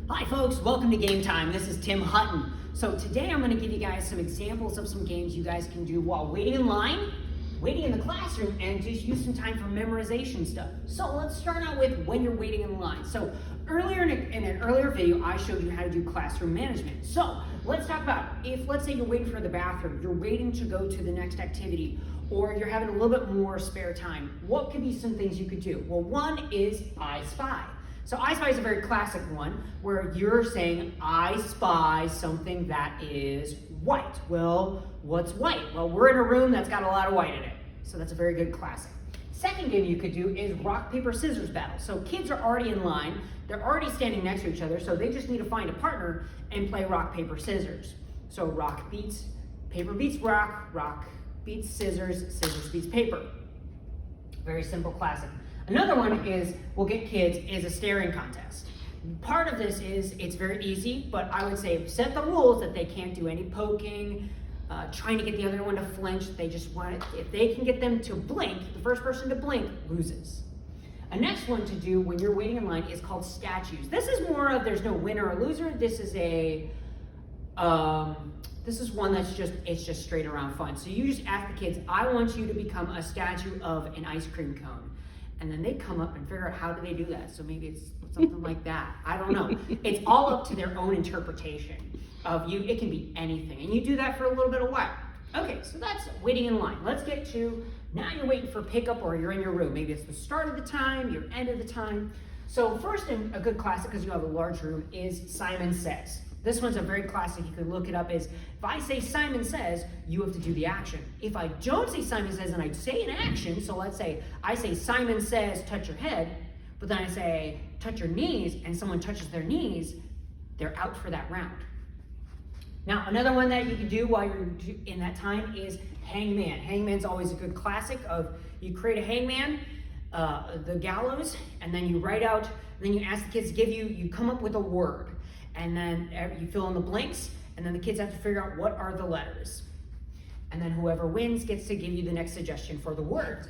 Hi folks, welcome to Game Time. This is Tim Hutton. So today I'm going to give you guys some examples of some games you guys can do while waiting in line, waiting in the classroom, and just use some time for memorization stuff. So let's start out with when you're waiting in line. So earlier in an earlier video, I showed you how to do classroom management. So let's talk about if, let's say you're waiting for the bathroom, you're waiting to go to the next activity, or you're having a little bit more spare time. What could be some things you could do? Well, one is I Spy. So I Spy is a very classic one where you're saying, I spy something that is white. Well, what's white? Well, we're in a room that's got a lot of white in it. So that's a very good classic. Second game you could do is rock, paper, scissors battle. So kids are already in line. They're already standing next to each other. So they just need to find a partner and play rock, paper, scissors. So rock beats, paper beats rock, rock beats scissors, scissors beats paper. Very simple classic. Another one is, we'll get kids, is a staring contest. Part of this is, it's very easy, but I would say set the rules that they can't do any poking, trying to get the other one to flinch. They just want, if they can get them to blink, the first person to blink loses. A next one to do when you're waiting in line is called statues. This is more of, there's no winner or loser. This is a, this is one that's just, it's just straight around fun. So you just ask the kids, I want you to become a statue of an ice cream cone. And then they come up and figure out how do they do that. So maybe it's something like that. I don't know. It's all up to their own interpretation of you. It can be anything. And you do that for a little bit of while. Okay, so that's waiting in line. Let's get to, now you're waiting for pickup or you're in your room. Maybe it's the start of the time, your end of the time. So first, and a good classic because you have a large room, is Simon Says. This one's a very classic, you can look it up, is if I say Simon Says, you have to do the action. If I don't say Simon Says and I say an action, so let's say I say Simon Says touch your head, but then I say touch your knees and someone touches their knees, they're out for that round. Now another one that you can do while you're in that time is hangman. Hangman's always a good classic of you create a hangman, the gallows, and then you write out, then you ask the kids to give you, you come up with a word. And then you fill in the blanks, and then the kids have to figure out what are the letters. And then whoever wins gets to give you the next suggestion for the word.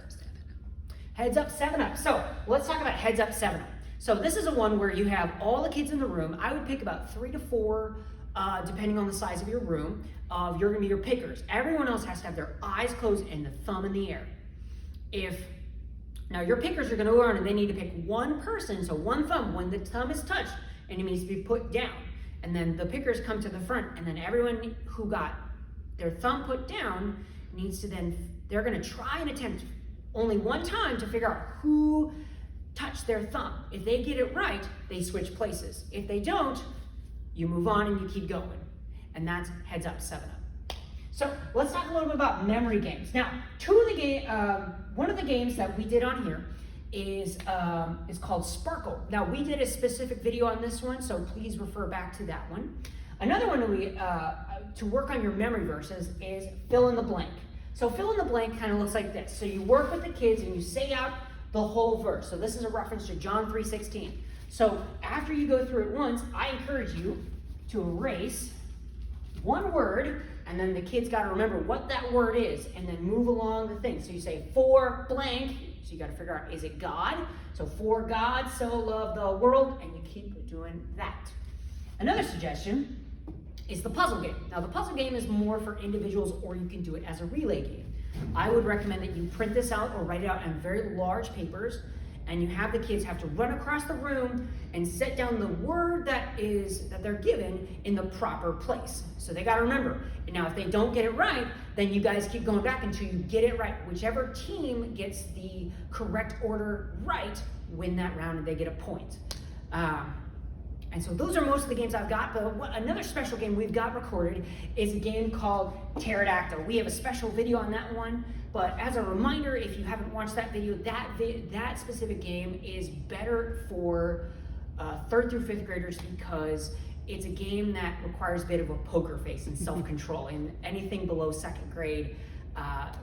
Heads up, 7 up. So let's talk about heads up, 7 up. So this is a one where you have all the kids in the room. I would pick about 3 to 4, depending on the size of your room, you're gonna be your pickers. Everyone else has to have their eyes closed and the thumb in the air. Now your pickers are gonna go around and they need to pick one person, so one thumb, when the thumb is touched, and it needs to be put down. And then the pickers come to the front, and then everyone who got their thumb put down needs to then, they're gonna try and attempt only one time to figure out who touched their thumb. If they get it right, they switch places. If they don't, you move on and you keep going. And that's heads up, 7 up. So let's talk a little bit about memory games. Now, one of the games that we did on here is called Sparkle. Now we did a specific video on this one, so please refer back to that one. Another one to work on your memory verses is fill in the blank. So fill in the blank kind of looks like this. So you work with the kids and you say out the whole verse. So this is a reference to John 3:16. So after you go through it once, I encourage you to erase one word, and then the kids got to remember what that word is and then move along the thing. So you say for blank. So you got to figure out, is it God? So for God so loved the world, and you keep doing that. Another suggestion is the puzzle game. Now the puzzle game is more for individuals, or you can do it as a relay game. I would recommend that you print this out or write it out on very large papers, and you have the kids have to run across the room and set down the word that they're given in the proper place. So they got to remember. And now if they don't get it right, then you guys keep going back until you get it right. Whichever team gets the correct order right win that round, and they get a point. And so those are most of the games I've got, but another special game we've got recorded is a game called Pterodactyl. We have a special video on that one, but as a reminder, if you haven't watched that video, that specific game is better for 3rd through 5th graders because it's a game that requires a bit of a poker face and self-control, and anything below 2nd grade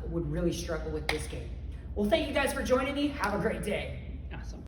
would really struggle with this game. Well, thank you guys for joining me. Have a great day.